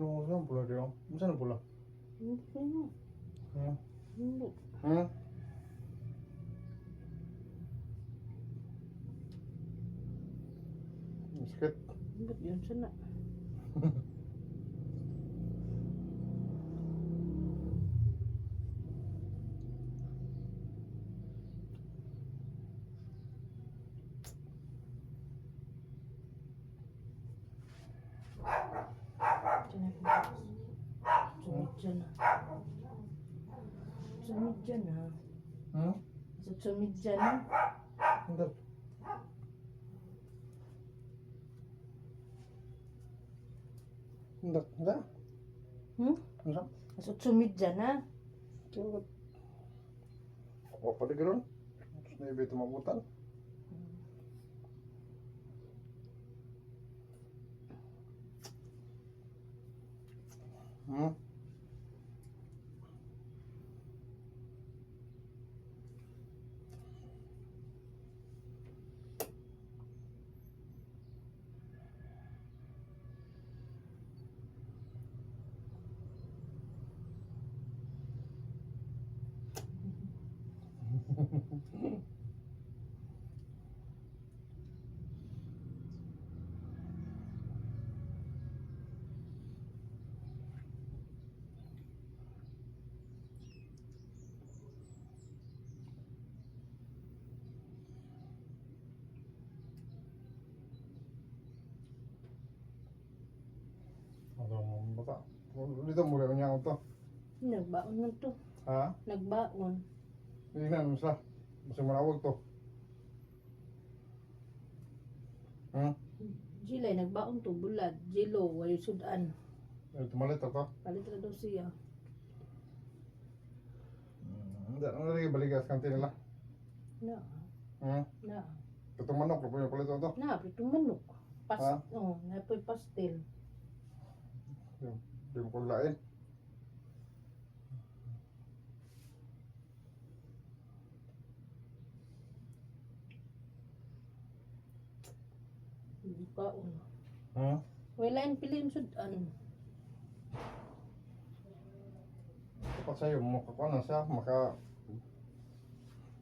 Nung pula dia. Macam pula? Hindi na. Hmm. Hindi. Hmm. Sakit. Hindi yun sana. Sumidya na. Sumidya na. Hmm. Sumidya na. Hindi. Hindi. Hindi. Hmm? Hindi. Sumidya na. Tingkat. Apa pa di gano'n? Tapos na ibig tumabutan. Hmm. Ano mo baka? Dito mula ko niya to. Nagbaon man to. Ha? Nagbaon. Hindi na, ano siya? Masih marawag to. Hmm? Jilay, nagbaon to. Bulad. Jilo, wala sudan. Tumalit ako. Palit na daw siya. Hindi, ano lagi baligas kanti nila? Na. Hmm? Na. Itong manok, lupo yung palit to. Na, pritong manok. Ha? Oh, napoy pastel. Yung kulain. Baon. Hmm? Wala yung piliin sudan. Dapat sa'yo, makakuha na siya, maka...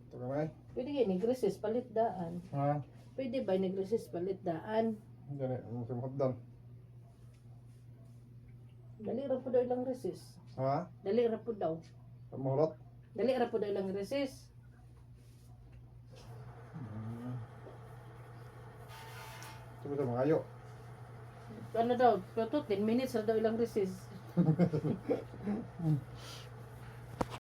Ito ka na eh. Pwede kayo nag-resist palit daan. Ha? Pwede ba nag-resist palit daan? Diyan eh, ano siya makapdan. Dali ra po daw ilang resist. Ha? Dali ra po daw. Mahulot? Dali ra po daw ilang resist. Ito ba mga ayo? Ano daw? 10 minutes ra daw ilang resist.